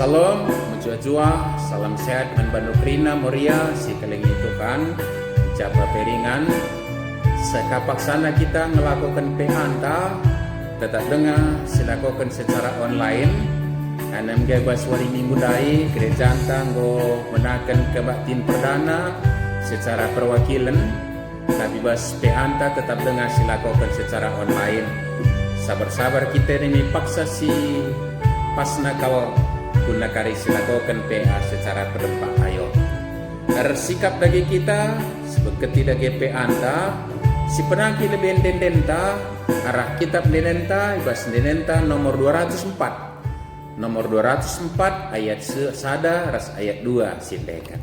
Salam, menjua-jua, salam sehat man banu krina moria si kelingi Tuhan, jaba peringan. Sekapak sana kita melakukan pehanta, tetap dengar silakukan secara online. Anam gabas wari minggu dai gereja tanggo menakan kebaktin perdana secara perwakilan. Tapi bas pehanta tetap dengar silakukan secara online. Sabar-sabar kita ini paksa si pasna kawal guna kari silakukan PA secara berdempak ayo. Sikap bagi kita sebegitu dagi PA anta si penangki lebih dendenta arah kitab dendenta ibas dendenta nomor 204 ayat sada ras ayat 2 sindekan.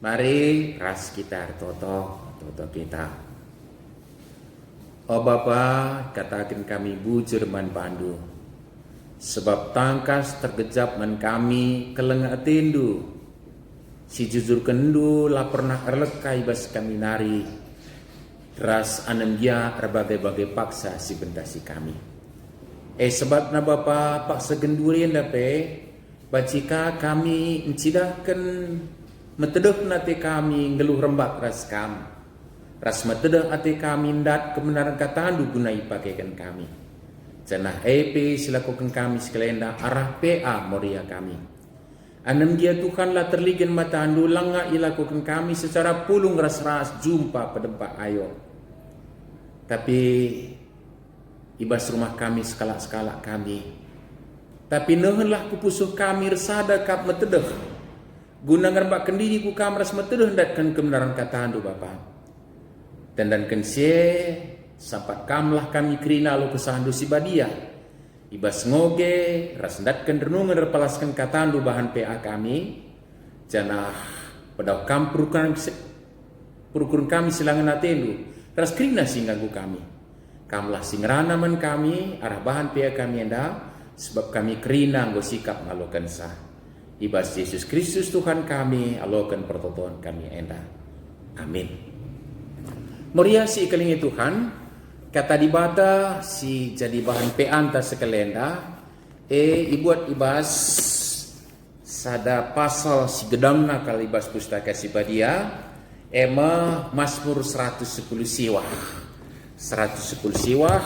Mari ras kita toto kita. Oh Bapa, katakan kami bujur man pandu. Sebab tangkas tergejap man kami kelengah tindu. Si jujur kendu la pernah erlekai bas kami nari. Ras anem dia berbagai-bagai paksa si bentasi kami. Sebab na Bapa paksa gendurian dape. Bacika kami encidahkan metedeh nate kami ngeluh rembak ras kam. Ras metedeh ate kami ndat kebenaran katandu gunai pakaikan kami. Cenah EP silakukan kami sekelenda arah PA moria kami. Anem dia Tuhan lah terligen matandu langa ilakukan kami secara pulung ras-ras jumpa pedempak ayo. Tapi ibas rumah kami sekala-sekala kami. Tapi nehenlah kupusuh kami resada kap metedeh. Guna ngerbak kendiri ku kamras metedeh datkan kebenaran katandu Bapa. Dan kensie sampat kamlah kami kerina lo kesahandu si badia. Ibas ngoge ras datkan renungan repalaskan katandu bahan PA kami. Janah pedau kampurukan kami silangan atendu. Ras kerina singgagu kami. Kamlah singrana man kami arah bahan PA kami enda. Sebab kami kerina nggo sikap ngalokan sah. Ibas Yesus Kristus Tuhan kami, alokan pertotoan kami enda. Amin. Moria si ikelingi Tuhan, kata dibata si jadi bahan peanta sekelenda, ibuat ibas sada pasal si gedamna kali ibas pustaka si badia, Mazmur 110 siwah. 110 siwah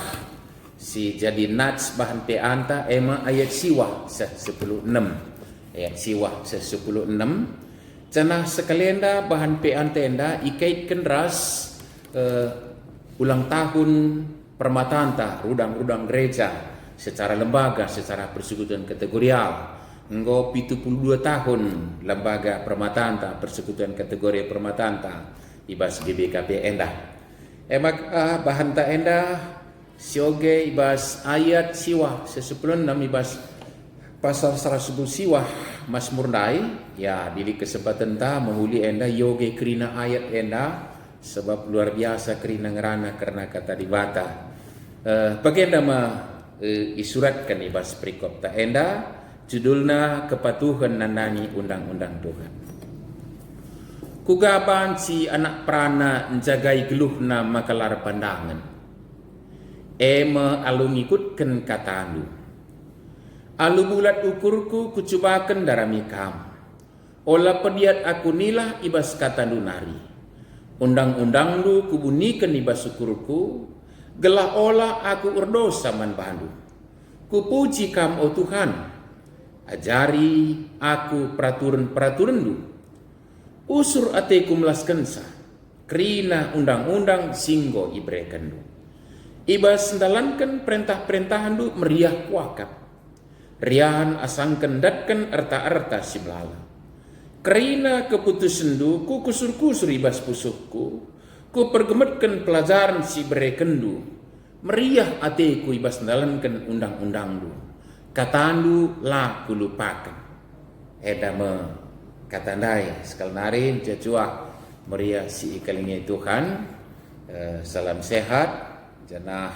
si jadi nats bahan peanta ema ayat siwah 10:6 ayat siwah 10:6 cenah sekalenda bahan peantenda ikaitkan ras ulang tahun permatanta rudang-rudang gereja secara lembaga, secara persekutuan kategorial. Enggo 72 tahun lembaga permatanta, persekutuan kategori permatanta ibas GBKP endah. Emak bahan ta endah sioge ibas ayat siwah 10:6 ibas pasal 110 siwah Mazmur Ndai ya dili kesempatan ta memuli endah yoge kerina ayat endah sebab luar biasa kerina ngerana karena kata dibata. Bagian nama isuratkan ibas perikop ta enda judulna kepatuhan nandani undang-undang Tuhan. Kugaban si anak prana menjagai geluhna makalar pandangan. Ema alu ngikutkan katalu. Alu bulat ukurku kucubakan darami kam. Ola pediat aku nilah ibas kata nari. Undang-undang lu kubunikan ibas ukurku. Gelah olah aku urdosa man bandu. Kupuji kam o Tuhan. Ajari aku peraturan-peraturan lu. Usur ateku melaskensa. Kerina undang-undang singgo ibrekan lu. Ibas sendalankan perintah-perintahan lu meriah kuakap. Riahan asangkan datkan erta-erta si melala. Kerina keputusan lu ku kusur-kusur ibas pusukku. Ku pergemetkan pelajaran si berekendu. Meriah ateku ibas dalankan undang-undang lu. Katandu lah ku lupakan. Edame katandai sekal narin jajua meriah si ikalingnya Tuhan. Salam sehat. Janah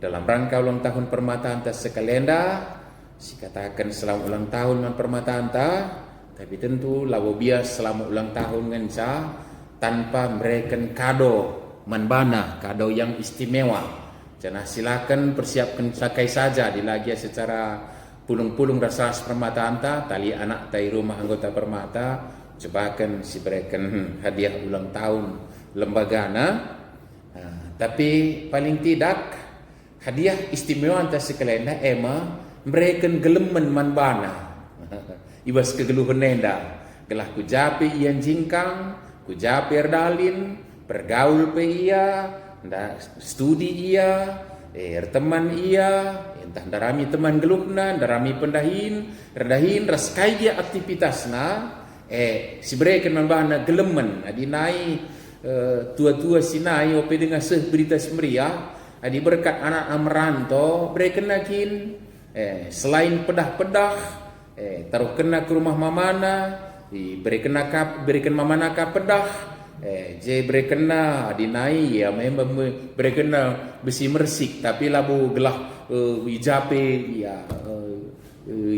dalam rangka ulang tahun permatanta sekalenda. Si katakan selama ulang tahun man permatanta. Tapi tentu lawo bias selama ulang tahun nganca tanpa memberikan kado manbana, kado yang istimewa. Jangan silakan persiapkan sakai saja dilagia secara pulung-pulung rasa permata anta, tali anak tai rumah anggota permata, cobakan si berikan hadiah ulang tahun lembagana. Tapi paling tidak hadiah istimewa anta sekelenda ema memberikan gelemen manbana. Ibas kegeluhan nenda, gelah kujapi ian jingkang, kujaper dalin, bergaul pe iya, studi iya, teman iya, entah darami teman geluhna, darami pendahin, redahin raskai dia aktivitasna, si berikan membahana gelemen, adinai tua-tua sinai ope dengan berita semeriah, adi berkat anak ameranto, berikan nakin, selain pedah-pedah, taruh kena ke rumah mamana, berikan mamana ka pedah, je berikan dinai ya memang berikan besi mersik tapi labu gelah ijape ya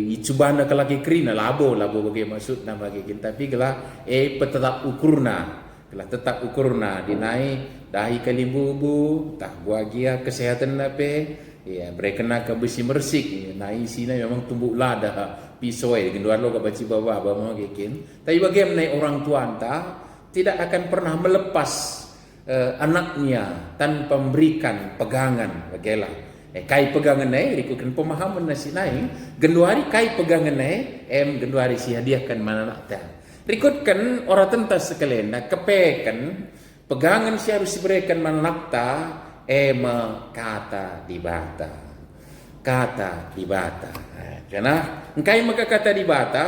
icubana kalaki krina labo bagi maksud nama bagi tapi gelah tetap ukurna dinai dahi kalimbubu tah buagia kesehatan nape ya berikan ke besi mersik nai sini memang tumbuk lada pisau genduan lo baci bawa mau gekin tapi bagaimana orang tua anta tidak akan pernah melepas anaknya tanpa memberikan pegangan bagaimana kai pegangan rikukan pemahaman nasi nai genduari kai pegangan genduari si hadiahkan mana nakta rikutkan orang tentas sekelenda kepekan pegangan si harus diberikan mana nakta kata dibata karena engkai maka kata dibata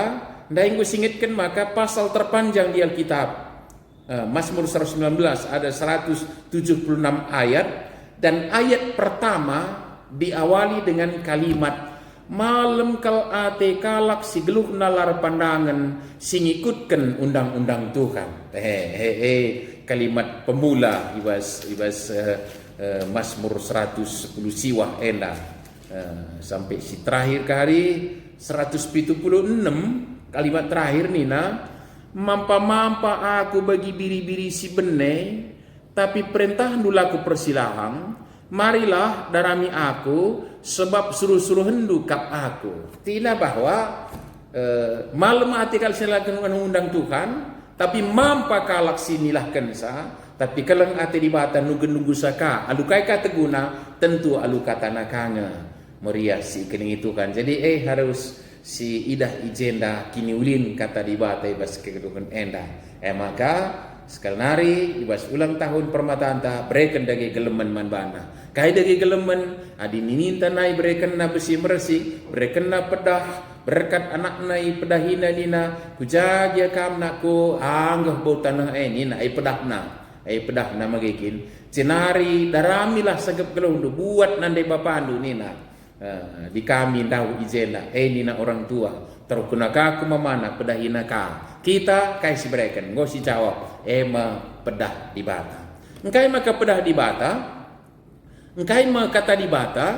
ndai nggo singitkan maka pasal terpanjang di Alkitab Mazmur 119 ada 176 ayat dan ayat pertama diawali dengan kalimat malam kal ate kalak si geluh nalar pandangan singikutkan undang-undang Tuhan kalimat pemula ibas Mazmur 110 siwah enda sampai si terakhir kali 176 kalimat terakhir nina mampa aku bagi biri-biri si bene tapi perintah dulaku persilahang marilah darami aku sebab suruh-suruh hendu kap aku tidak bahwa malam hati kal silakan undang Tuhan tapi mampa kalak sinilah kensa Tapi kalau ate di bata nunggu saka alukai kata guna tentu alu kata nakanga meriasi kening itu kan. Jadi harus si idah ijenda kini ulin kata di bata ibas kegedukan enda. Maka sekali nari ibas ulang tahun permatanta breken dagi gelemen man bana. Kai dagi gelemen adi nininta nai breken na besi meresik breken na pedah berkat anak nai pedahina nina kujagia kam naku anggah bau tanah nina pedah na magikin cenari daramilah sagap gelundu buat nandai bapandu nina di kami tahu ijena nina orang tua terkunaka aku memana pedahina ka kita kai si breken ngosi jawab pedah di bata engkai maka pedah di bata engkai maka kata di bata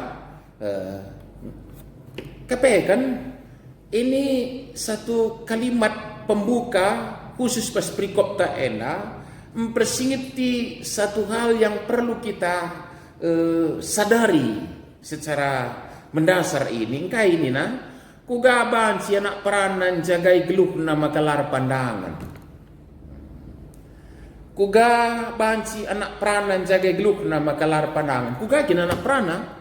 kapekan ini satu kalimat pembuka khusus pas perikop tak enak mempersingiti satu hal yang perlu kita sadari secara mendasar ini. Engkai ini kugaban si anak peranan jagai geluh nama kelar pandangan. Kugaban si anak peranan jagai geluh nama kelar pandangan. Kugagin anak perana.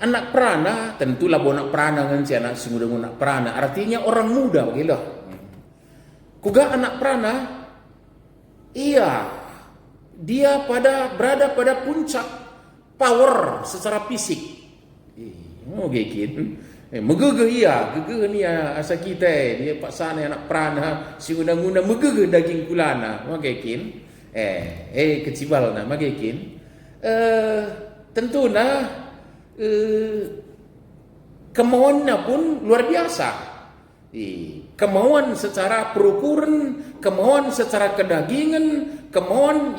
Anak perana tentulah bonak perana kan si anak semudah anak perana. Artinya orang muda begitu. Kuga anak perana, iya, dia berada pada puncak power secara fisik. Mungkin, megege iya, gege ni asa kita dia paksana anak perana si undang-undang megege daging kulana, mungkin, kecibal na, mungkin, tentu kemauannya pun luar biasa. Kemauan secara perukuran, kemauan secara kedagingan, kemauan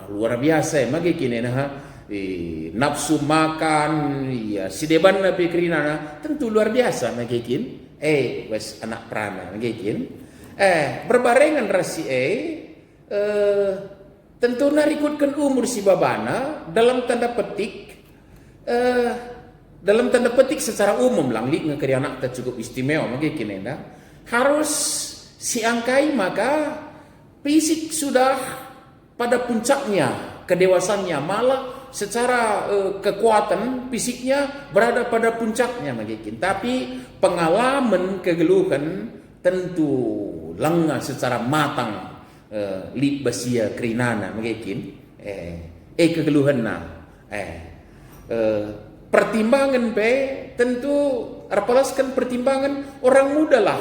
luar biasa. Magikini nafsu makan, sideban na pikirina tentu luar biasa. Magikin, wes anak prana. Magikin, berbarengan rasi tentu narikutkan umur si babana dalam tanda petik. Dalam tanda petik secara umum langlik ngekeri anak tak cukup istimewa magikin harus si angkai maka fisik sudah pada puncaknya kedewasannya malah secara kekuatan fisiknya berada pada puncaknya magikin tapi pengalaman kegeluhan tentu lengah secara matang lip basia kerinana magikin kegeluhan pertimbangan tentu arpalaskan pertimbangan orang muda lah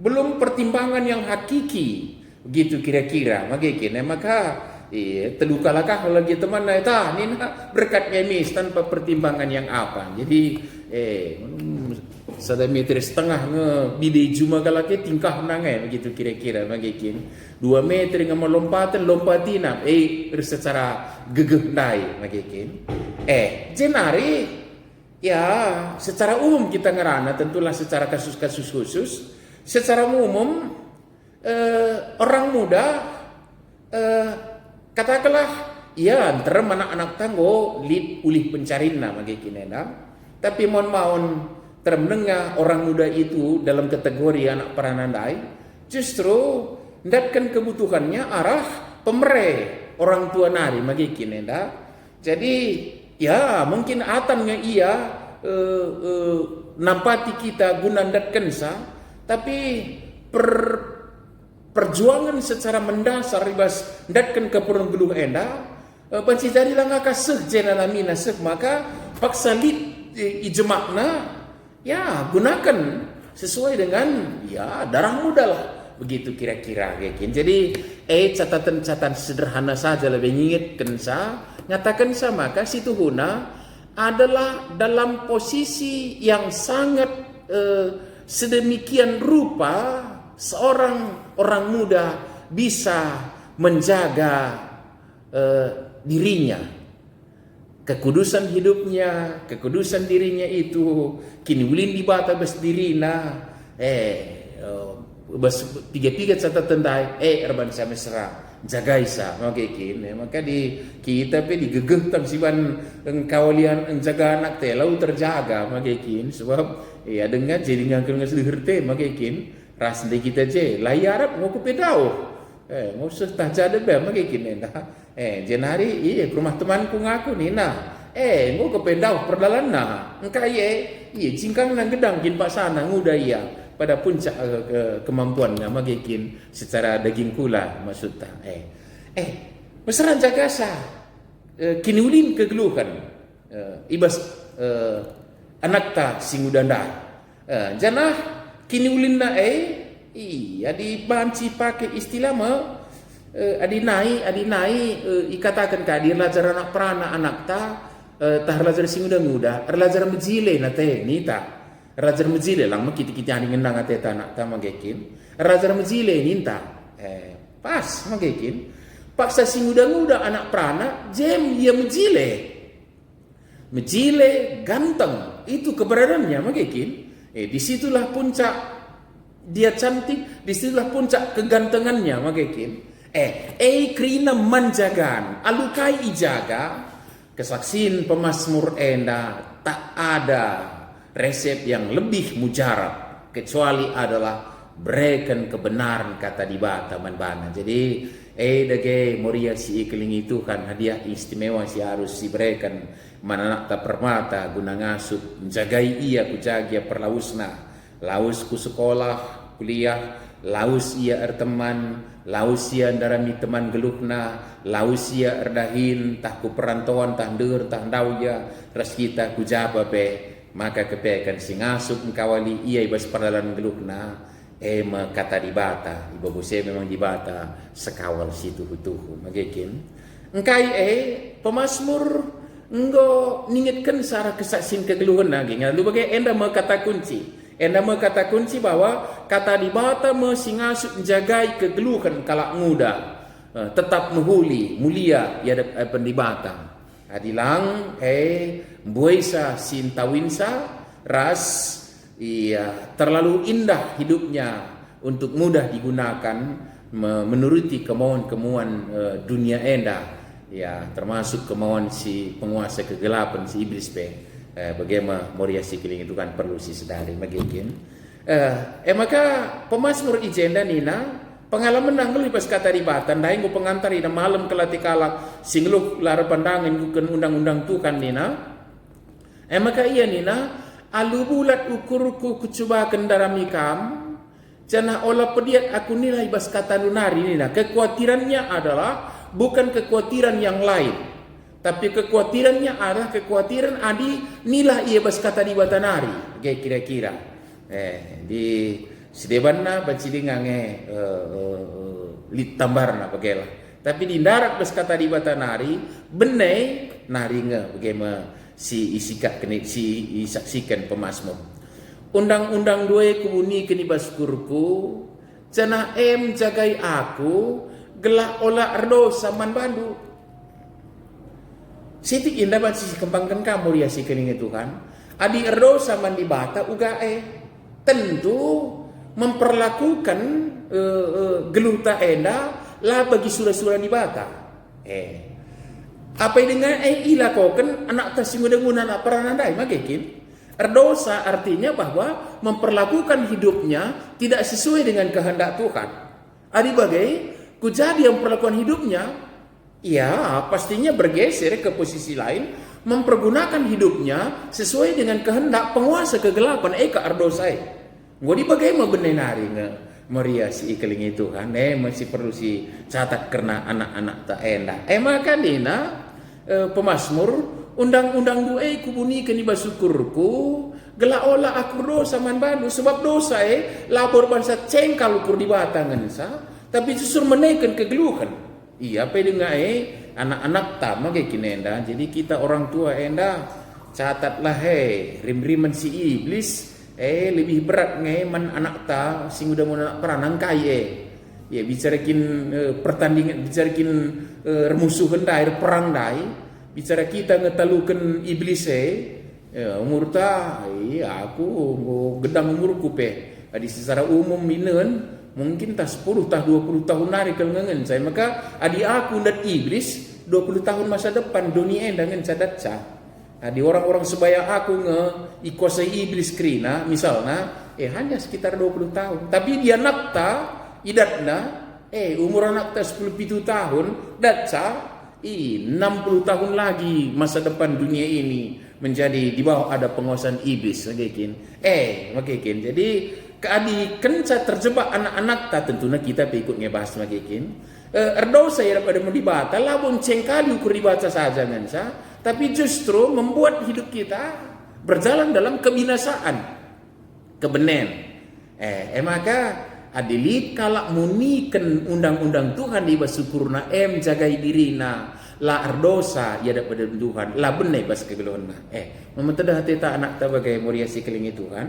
belum pertimbangan yang hakiki begitu kira-kira maka telukalakah lagi teman nina berkatnya mis tanpa pertimbangan yang apa jadi sada meter setengah bide juma galake tingkah nangai begitu kira-kira magikin 2 meter lompatin secara gegeh dai magikin jenari ya secara umum kita ngerana tentulah secara kasus-kasus khusus secara umum orang muda katakanlah ya antara anak-anak tanggo ulih pencarina magikin tapi mohon termenengah orang muda itu dalam kategori anak peranandai justru ndatkan kebutuhannya arah pemereh orang tua nari magikin jadi ya mungkin atannya ia nampati kita guna ndatkan tapi perjuangan secara mendasar ribas ndatkan ke purun geluh panci jadi lah ngaka jena lamina maka paksa ijemakna ya gunakan sesuai dengan ya darah muda lah begitu kira-kira jadi catatan-catatan sederhana saja lebih ngingetkan nyatakan maka situ guna adalah dalam posisi yang sangat sedemikian rupa seorang orang muda bisa menjaga dirinya kekudusan hidupnya, kekudusan dirinya itu kini ulin di bata bas dirina bas tiga-tiga catatan dai erban sa mesra jagai sa maka di kita pe digegeh tang siban kawalian jaga anak te lau terjaga makin sebab dengan jadi ngangkeun geus leuheur te makin ras de kita je layarap ngoku pedau ngusah tah jada be magikin enda. Jenari iya ke rumah temanku ngaku nih nah. Mau ke pendau perdalan nah. Engkai iya cingkang nang gedang kin pak sana nguda iya. Pada puncak kemampuannya magikin secara daging kula maksudnya. Meseran jagasa kini ulin kegeluhan ibas anak ta singudanda janah kini ulin na iya di banci pakai istilah adi nai ikatakan ka di lajar anak perana anak ta tah lajar singuda lajar mejile na teh nita lajar mejile lang makiti ani ngendang ate ta anak ta magekin lajar mejile ninta pas magekin paksa singuda anak perana jem ia mejile ganteng itu keberadaannya magekin disitulah puncak dia cantik, disitulah puncak kegantengannya magekin krina manjagan alukai ijaga kesaksin pemazmur enda tak ada resep yang lebih mujarab kecuali adalah berikan kebenaran kata di bata manbana. Jadi dage moria si ikeling itu kan hadiah istimewa si harus diberikan mana tak permata guna ngasut menjagai ia kujagia perlausna laus ku sekolah kuliah laus ia teman laus ia darami teman geluhna laus ia erdahin tah ku perantauan tah nder tah dauya ras kita kujaba be maka kepekan sing ngasup kawali ia ibas perdalan geluhna kata di bata ibu bose memang di bata sekawal situ hutuhu magekin engkai pemazmur enggo ningitkan sara kesaksin kegeluhan lagi ngalu bagai enda kata kunci bahwa kata di bata singasut menjagai kegeluhan kalak muda tetap muhuli mulia ya pendibata adilang buesa sintawinsa ras terlalu indah hidupnya untuk mudah digunakan menuruti kemauan-kemauan dunia endah ya termasuk kemauan si penguasa kegelapan si iblis bagaimana moria sikiling itu kan perlu si sedari magikin maka pemazmur ijenda nina pengalaman nanggul pas kata ribatan dahing go pengantar ina malam kelatikala singluh lar pandangan guken undang-undang tukan nina maka iya nina alu bulat ukurku kucoba kendarami kam jana olah pediat aku nilai bas kata nunari nina kekhawatirannya adalah bukan kekhawatiran yang lain tapi kekhawatirannya adalah kekhawatiran adi nilai ia bas kata di batanari kayak kira-kira di sedebanna bancilingange litambarna bagela tapi di darat bas kata di batanari benai naringa bagaimana si isaksikan pemazmur undang-undang dua kubuni kini baskurku cana jagai aku gelak olah erdo saman bandu sitik indah bansi kembangkan kamu ya si kening itu kan adi erdo saman di bata uga tentu memperlakukan geluta enda lah bagi surah-surah di bata apa dengan ilakokan anak tasimudenguna anak peranandai magekin erdosa artinya bahwa memperlakukan hidupnya tidak sesuai dengan kehendak Tuhan adi bagai kujadi yang memperlakukan hidupnya ya pastinya bergeser ke posisi lain mempergunakan hidupnya sesuai dengan kehendak penguasa kegelapan ka erdosai ngodi bagaimana benenari Maria si ikeling itu kan masih perlu si catat karena anak-anak tak enak maka dina pemazmur undang-undang dua kubuni keni basukurku gela olah aku dosa man bandu sebab dosa lapor bangsa cengkal ukur di batangan sa tapi justru menaikkan kegeluhan iya dengan anak-anak tama kayak kinenda jadi kita orang tua enda catatlah rim-riman si iblis lebih berat man anak ta sing udah mau anak peranang kai ya bicarakin pertandingan bicarakin remusuhan dair perang dai bicara kita ngetalukan iblis umur ta aku gedang umurku di secara umum minen mungkin tak 10 tak 20 tahun nari kelengangan saya maka adi aku dan iblis 20 tahun masa depan dunia dengan cadat di orang-orang sebaya aku ikuasai iblis krina misalnya hanya sekitar 20 tahun tapi dia napta idatna Umur anak ta 10 tahun, datsa 60 tahun lagi masa depan dunia ini menjadi di bawah ada penguasaan iblis, makin. Jadi keadi kenca terjebak anak-anak ta tentunya kita ikut ngebahas makin. Erdosa ya pada mendibata, labun cengkali ukur dibaca saja mensa, tapi justru membuat hidup kita berjalan dalam kebinasaan, kebenen. Maka adilit kalak muniken undang-undang Tuhan di basyukurna jagai dirina la ardosa ya daripada Tuhan la benai bas kegeluhna mementedah hati ta anak ta bagai muriasi kelingi Tuhan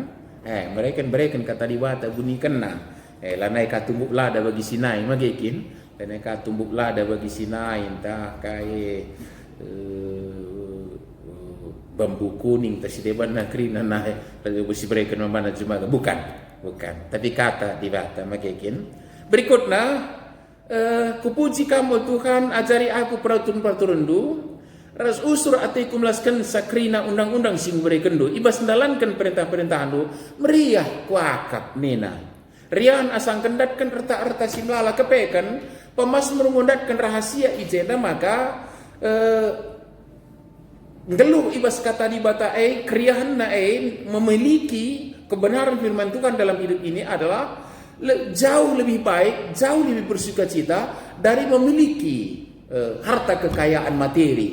mereka kata dibata bunyi kena la naik katumbuk lada bagi sinai magikin la naik katumbuk lada bagi sinai entah kai bambu kuning ta sideban nakrina naik besi mereka mana cuma bukan, tapi kata dibata makin. Berikutnya, kupuji kamu Tuhan, ajari aku peraturan-peraturan du, ras usur atiku melaskan sakrina undang-undang sing berikan du, ibas mendalankan perintah-perintah du, meriah kuakap nina. Rian asang kendatkan erta-erta simlala kepekan, pemas merungundatkan rahasia ijena maka ngeluh ibas kata dibata kriahan na memiliki kebenaran firman Tuhan dalam hidup ini adalah jauh lebih baik, jauh lebih bersukacita dari memiliki harta kekayaan materi.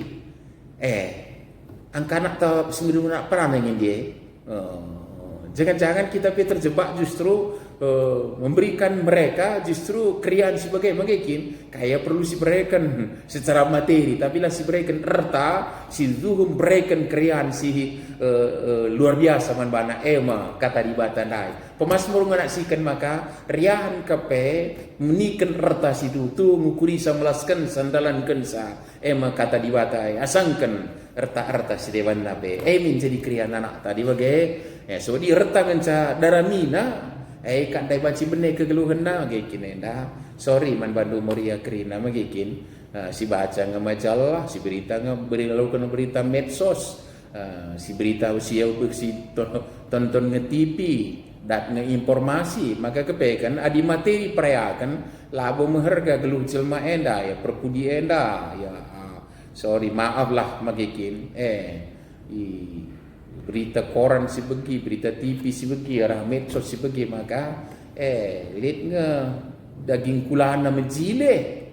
Angka anak tahu sembilan nak pernah ingin dia. Jangan-jangan kita terjebak justru memberikan mereka justru krian sebagai mungkin kayak perlu si berikan secara materi, tapi lah si berikan erta si zuhum berikan krian si luar biasa man bana kata di batandai pemasmur nganaksikan maka riahan kape menikan erta si tu ngukuri samelaskan sandalan kensa kata di batai asangkan erta si dewan nabe menjadi krian anak tadi bagai so di erta kenca daramina kan dai banci bene kegeluhan na magikin sorry man bandu moria krina magikin si baca ngamajalah si berita beri lalu kena berita medsos si berita usia si tonton nge-TV dat nge-informasi maka kepekan adi materi perayakan labo meharga geluh jelma enda ya perpudi enda ya sorry maaf lah magikin berita koran si begi, berita TV si begi, arah medsos si begi maka lihat nge daging kulana menjile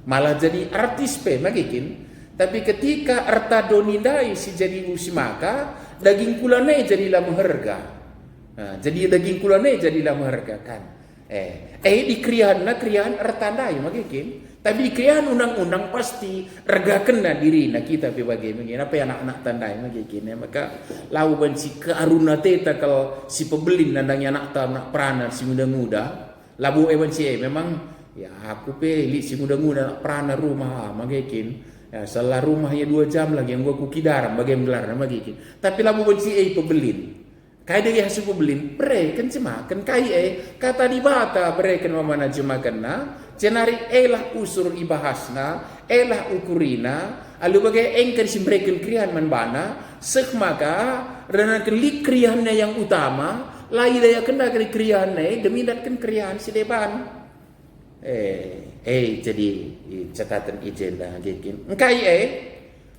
malah jadi artis magikin. Tapi ketika arta donindai si jadi usi maka daging kulana jadilah meharga. Jadi daging kulana jadilah meharga kan. Di krian arta dai magikin. Tapi krian undang-undang pasti rega kena diri nak kita bagaimana apa yang anak-anak tandai begini maka lau banci kearuna teta kalau si pebelin nandangnya anak perana si muda-muda labu banci memang ya aku pilih si muda-muda anak perana rumah magikin ya salah rumahnya 2 jam lagi yang gua kukidaram bagaimana magikin tapi labu banci pebelin kai dari hasil pebelin kan cemakan kai kata di bata kan mana cemakan na cenari lah usur ibahasna lah ukurina alu bagai engker simbrekel krian manbana sek maka rana kelik kriannya yang utama lai daya kena kali kriannya demi datkan krian si depan jadi catatan ijen dah gikin engkai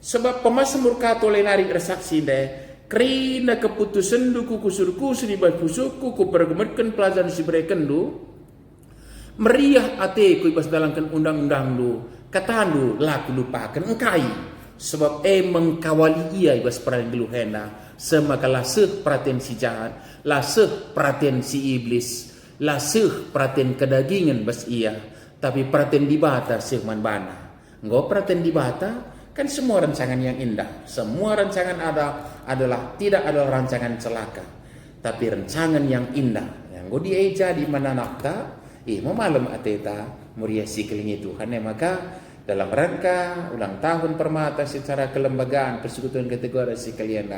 sebab pemasmur katole narik resaksi deh krina keputusan du kusurku sedibat kusuku ku pergemetkan pelajaran si berikan du meriah ateku ibas dalamkan undang-undang du katandu laku lupakan engkai sebab mengkawali ia ibas perang geluhena semakalah seh perhatian si jahat lah seh perhatian si iblis lah seh perhatian kedagingan bas ia tapi perhatian dibata seh manbana nggo perhatian dibata kan semua rancangan yang indah semua rancangan adalah tidak ada rancangan celaka tapi rancangan yang indah yang nggo dieja di mana nakta malam ateta muriasi kelingi Tuhan maka dalam rangka ulang tahun Permata secara kelembagaan persekutuan kategori si kalian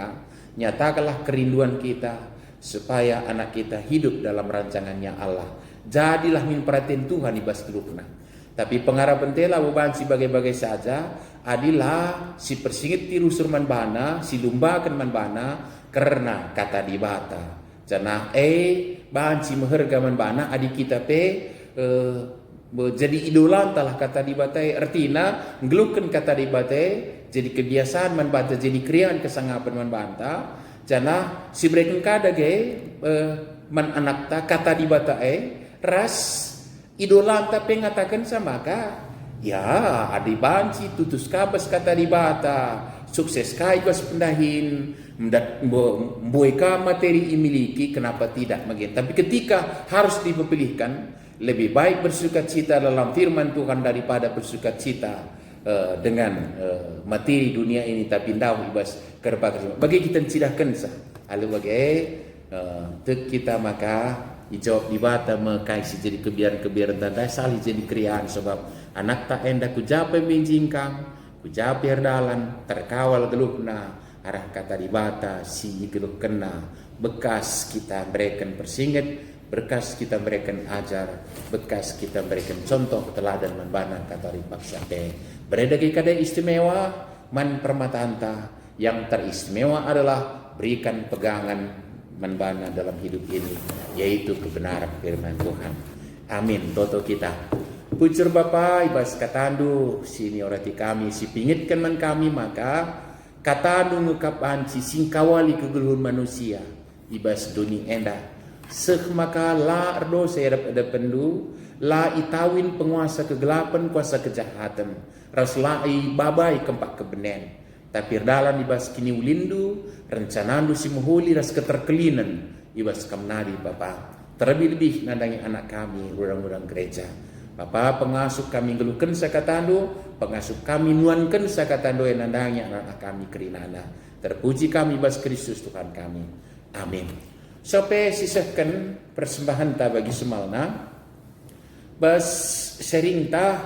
nyatakanlah kerinduan kita supaya anak kita hidup dalam rancangannya Allah jadilah min perhatian Tuhan ibas kelukna tapi pengarah bentela beban si bagai-bagai saja adilah si persingit tiru surman bana si lumbakan manbana karena kata dibata janah banci meherga manbana adik kita jadi idola entahlah kata di batai artina ngelukan kata di batai jadi kebiasaan man bata jadi krian kesangapan man banta jana si breken kada ge man anak ta kata di batai ras idola ta pengatakan sama ka ya adi banci tutus kabas kata di bata sukses kai bas pendahin mboika materi imiliki kenapa tidak mungkin tapi ketika harus dipilihkan lebih baik bersukacita dalam firman Tuhan daripada bersukacita dengan materi dunia ini tapi ndaw ibas kerba bagi kita tidak kensa alu bagi kita maka dijawab di bata mekai si jadi kebiaran tanda sali jadi kriaan sebab anak tak enda ku jape menjingkang ku jape dalan terkawal geluhna arah kata di bata si geluh kena bekas kita berikan persingit berkas kita berikan ajar, bekas kita berikan contoh teladan membana kata ripaksa berada kada istimewa man permatanta yang teristimewa adalah berikan pegangan membana dalam hidup ini yaitu kebenaran firman Tuhan. Amin. Toto kita. Pucur Bapa ibas katandu sini orati kami si pingitkan man kami maka katandu ngukapan si singkawali kegeluhun manusia ibas dunia endah. Seh maka la erdo serap ada pendu la itawin penguasa kegelapan kuasa kejahatan ras lai babai kempak kebenen tapi dalam ibas kini ulindu rencanandu si muhuli ras keterkelinan ibas kamnadi Bapa terlebih-lebih nandangi anak kami urang-urang gereja Bapa pengasuh kami geluhkan sakatandu pengasuh kami nuankan sakatandu yang nandangi anak kami kerinana terpuji kami ibas Kristus Tuhan kami amin. Sampai sisahkan persembahan ta bagi semalna bas sharing ta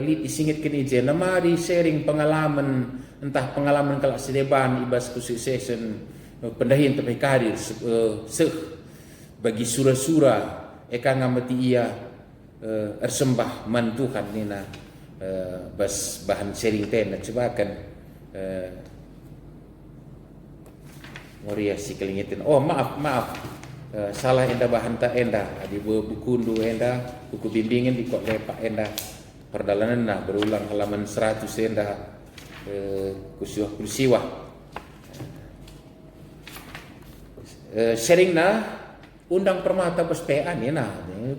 li isingit kini je nama di sharing pengalaman entah pengalaman kelak sedeban ibas kesuksesan pendahin tapi karir bagi sura-sura eka ngamati ia ersembah man Tuhan nina bas bahan sharing tena coba kan Moria si kelingitin. Oh maaf. Salah enda bahan tak enda. Adi buku ndu enda, buku bimbingan di kok lepak enda. Perdalanan nah berulang halaman 100 enda. Kusiwah. Sharing nah undang permata pespean ya nah.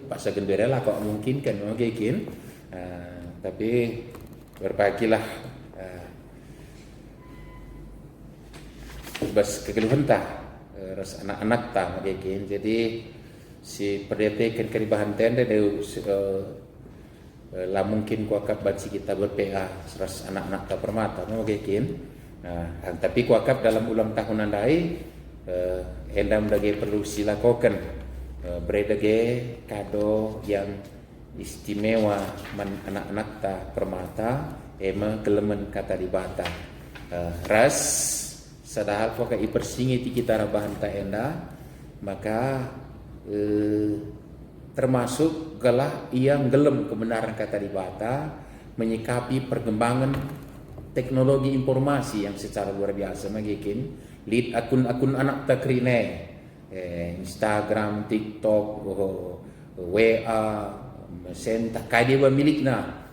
Pasal genderela kok mungkin kan mungkin. Tapi berbagilah bas kegeluhan tah ras anak-anak tah mungkin jadi si PDP kan keribahan tenda lah mungkin kuakap baca kita berPA ras anak-anak tah permata mungkin tapi kuakap dalam ulang tahunan dai endam dage perlu silakokan berdage kado yang istimewa man anak-anak tah permata ema kelemen kata di bata ras sadahal poka ipersingiti kita rabahan ta enda maka termasuk gelah yang gelem kebenaran kata di bata menyikapi perkembangan teknologi informasi yang secara luar biasa magikin lead akun-akun anak takrine Instagram, TikTok, WA, mesenta kaya dia milikna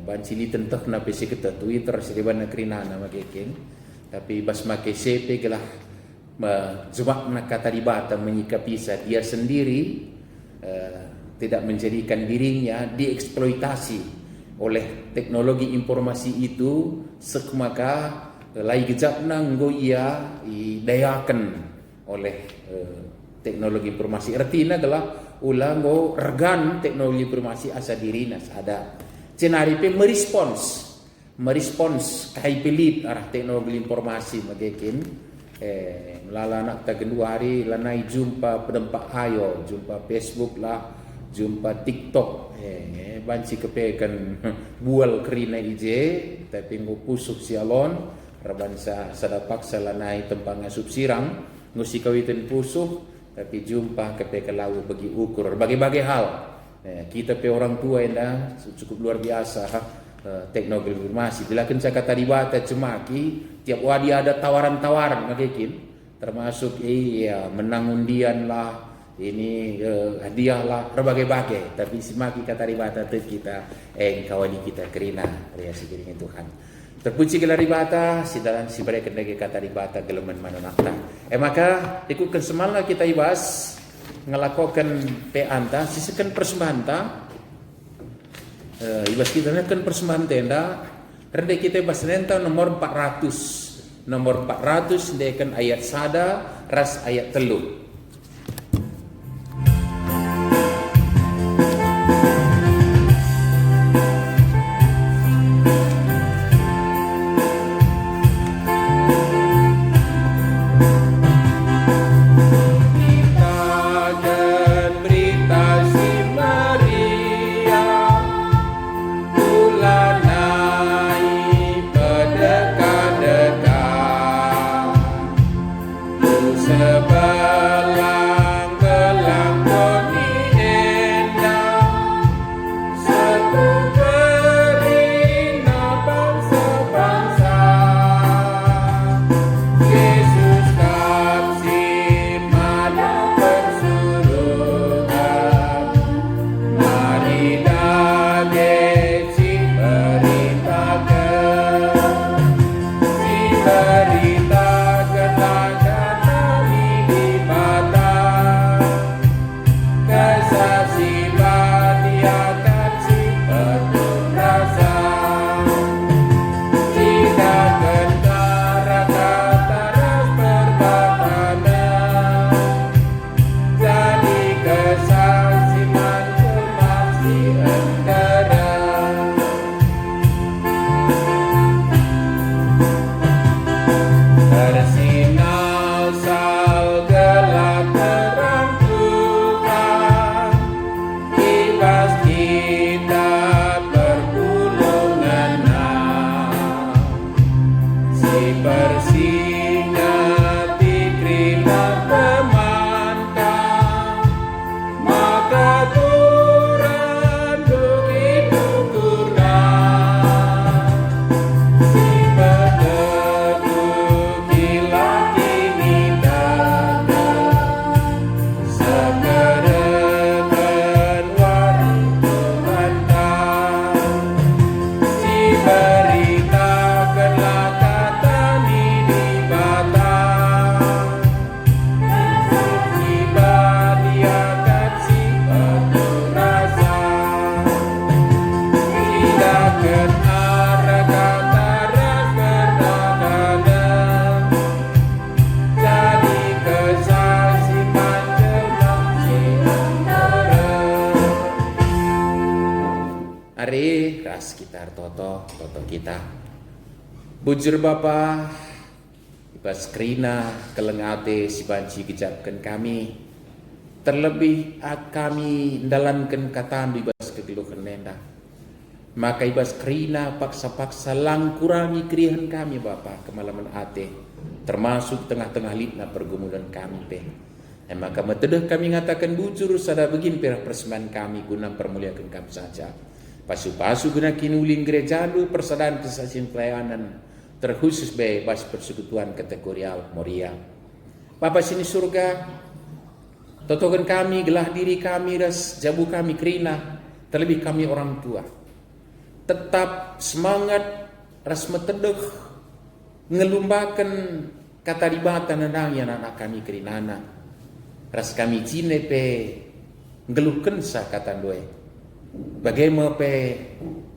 bancili tentok na PC kita Twitter seriban nakrinana magikin tapi bas make CP gelah jebak nak kata di bata menyikapi dia sendiri tidak menjadikan dirinya dieksploitasi oleh teknologi informasi itu sekmaka lai gejap nanggo ia dayakan oleh teknologi informasi artinya adalah ulango regan teknologi informasi asa dirina ada cenaripe merespons kai pelit arah teknologi informasi magikin melala anak ta kedua hari lanai jumpa pedempak hayo jumpa Facebook lah jumpa TikTok banci kepekan bual kerina ije tapi ngupusuk sialon rabansa sadapak salanai tempang ngasup sirang ngusi kawitan pusuk tapi jumpa kepekan lawu bagi ukur berbagai hal kita pe orang tua enda cukup luar biasa teknologi informasi bila kan saya kata dibata cemaki tiap wadi ada tawaran-tawaran magikin termasuk menang undian lah ini hadiahlah berbagai-bagai, tapi semaki kata ribata kita kawali kita kerina reasi kiringin Tuhan. Terpuji gelar ribata sidalan si mereka kendegi kata ribata gelemen manonakta. Maka ikutkan semangat kita ibas ngelakukan peanta sisikan persembahan ta ibas kita kan persembahan tenda rende kita ibas nenta nomor 400 dekan ayat sada ras ayat telu. Toto kita bujur Bapa ibas krina kelengate si banci kejapkan kami terlebih kami dalankan katan ibas kegeluhan nenda maka ibas krina paksa-paksa lang kurangi kerihan kami Bapa kemalaman ate termasuk tengah-tengah litna pergumulan kami maka metedeh kami ngatakan bujur sada begin perah persembahan kami guna permuliakan kami saja. Pasu-pasu guna kinuling gereja lu persadaan kesaksian pelayanan terkhusus bebas persekutuan kategorial Moria. Bapa sini surga, totokan kami, gelah diri kami, ras jabu kami kerina, terlebih kami orang tua. Tetap semangat, ras metedeh, ngelumbakan kata ribatan nandang yang anak kami kerinana. Ras kami cine pe ngeluhkan sa kata doe. Bagaimana pe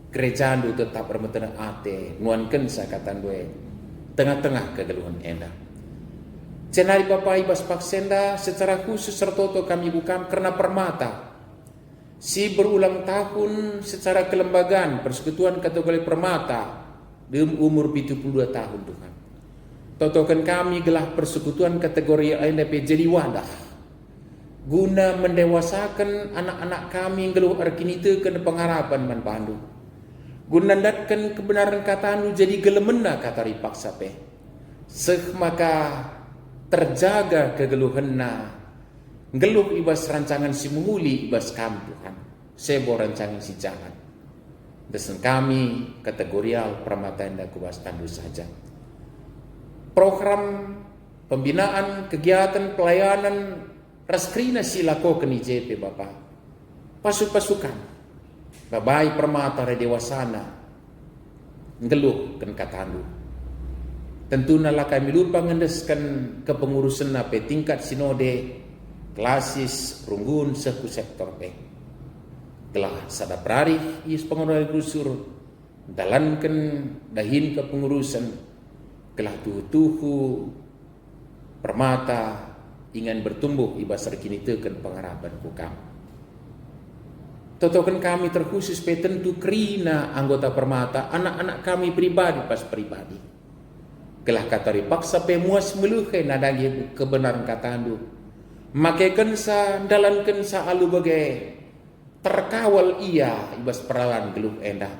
gereja lu tetap bermetena ate nuankan sakatan gue tengah-tengah kegeluhan enda. Cenari Bapak ibas paksenda secara khusus sertoto kami bukan karena permata. Si berulang tahun secara kelembagaan persekutuan kategori permata di umur 72 tahun Tuhan. Totokan kami gelah persekutuan kategori NDP jadi wadah. Guna mendewasakan anak-anak kami yang geluh arkinite kena pengharapan man pandu. Guna datkan kebenaran kata anu jadi gelemena kata ripaksa pe. Maka terjaga kegeluhanna. Geluh ibas rancangan si menguli ibas kami Tuhan. Sebo rancangan si jangan. Desen kami kategorial permataan dan kubas tandu saja. Program pembinaan kegiatan pelayanan Raskrina sila ko keni JP Bapak. Pasuk-pasukan. Babai permata re dewasana. Ngeluh ken katandu. Tentu nala kami lupa ngendeskan kepengurusan pe tingkat sinode klasis runggun seku sektor pe. Gelah sada prari is pengurusan gusur dalankan dahin kepengurusan gelah tuhu permata ingin bertumbuh ibasar kini teken pengharapan kukam. Totokan kami terkhusus pe tentu kerina anggota permata anak-anak kami pribadi pas pribadi. Gelah katari paksa pe muas meluhe nadagi kebenaran katandu. Make kensa dalan kensa alu bagai terkawal ia ibas peralan geluh endah.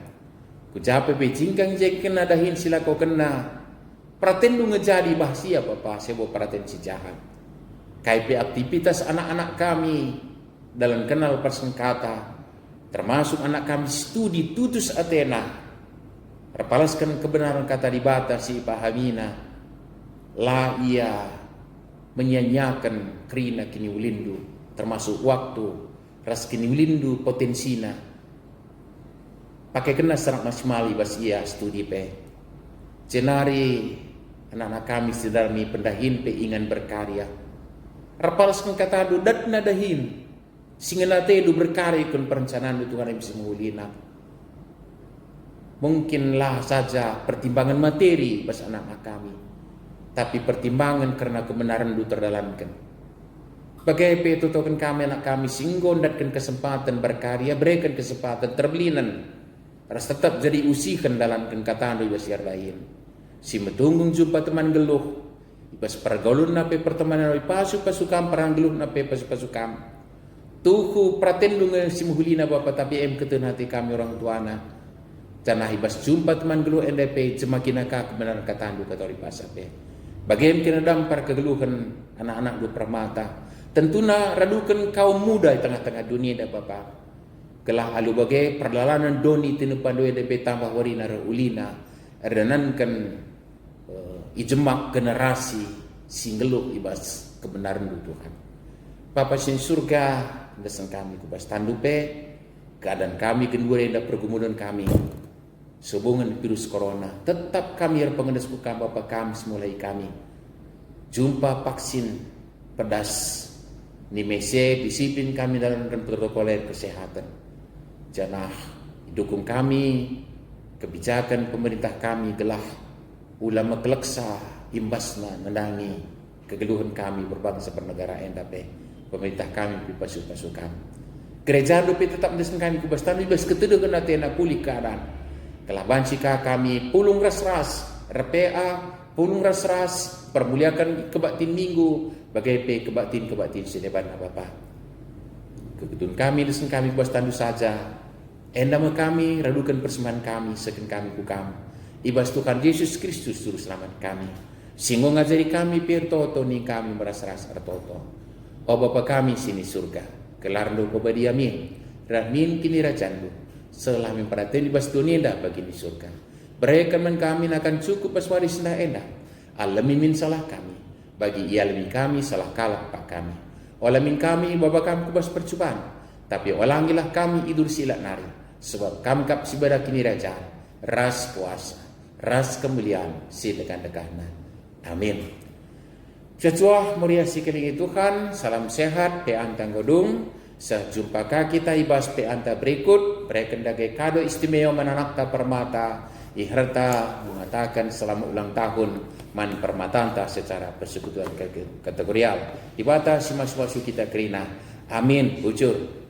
Kujape pe jingkang jeken nadahin sila ko kena. Pratendu ngejadi bahsia Bapak sebo praten si jahat. Kaipe aktivitas anak-anak kami dalam kenal persengkata. Termasuk anak kami studi tutus Athena. Repalaskan kebenaran kata dibatasi pahamina. La ia menyanyiakan kerina kini ulindu. Termasuk waktu. Ras kini ulindu potensina. Pakai kena serak masmali bas ia studi pe. Cenari anak-anak kami sedarmi pendahin pe ingin berkarya. Repalaskan kata adu dat nadahin. Singenate du berkarya kun perencanaan Tuhan yang bisa menghulina. Mungkinlah saja pertimbangan materi bas anak-anak kami. Tapi pertimbangan karena kebenaran du terdalamkan. Bagai petutokan kami anak kami singgon datkan kesempatan berkarya, berikan kesempatan terbelinan. Ras tetap jadi usikan dalam kata du ibas lain. Si metunggung jumpa teman geluh. Ibas pergaulun nape pertemanan pasu-pasukam perang geluh nape pasu-pasukam. Tuhu pratendu simuhulina Bapak tapi ketun hati kami orang tuana. Janah ibas jumpa teman geluh NDP semakin akak kebenaran katandu kata pasape. Bagaimana kena dampar kegeluhan anak-anak du permata. Tentuna radukan kaum muda di tengah-tengah dunia dah Bapak. Kelah alu bagai perjalanan doni tinu pandu NDP tambah warina ulina. Erdanankan ijemak generasi singgeluh ibas kebenaran du Tuhan. Bapak sin surga desan kami kubas tandupe keadaan kami kedua yang pergumulan kami sehubungan virus corona tetap kami yang pengendas bukan Bapak kami semulai kami jumpa vaksin pedas nimese disiplin kami dalam protokoler kesehatan janah dukung kami kebijakan pemerintah kami gelah ulama keleksa imbasna nendangi kegeluhan kami berbangsa bernegara endape pemerintah kami pasukan. Gereja dope tetap desan kami kubas tandu ibas ketuduh kena tena pulih keadaan. Kelah bancika kami pulung ras-ras, RPA pulung ras-ras, permuliakan kebaktin minggu, bagai pe kebaktin sedeban apa-apa. Keketun kami desan kami kubas tandu saja. Endama kami radukan persembahan kami seken kami kukam. Ibas Tuhan Yesus Kristus suruh selamat kami. Singgo ngajari kami pirtoto ni kami meras-ras artoto. O Bapa kami sini surga, kelarndo ko badi amin, ramin kini rajandu, selah memperaten di bas dunia dah bagi di surga. Berikan men kami akan cukup pas waris dah endah, alamin min salah kami, bagi ia alamin kami salah kalah pak kami. Olamin kami Bapa kami kubas percobaan, tapi olangilah kami idul silak nari, sebab kami kap sibada kini raja, ras kuasa, ras kemuliaan, sidekan-dekahna. Amin. Secuah muria sikelingi Tuhan, salam sehat pe anta godung, sejumpa kita ibas pe anta berikut, berekendagai kado istimewa mananakta permata, iherta mengatakan selama ulang tahun man permatanta secara persekutuan kategorial. Ibata si maswasu kita kerina. Amin, bujur.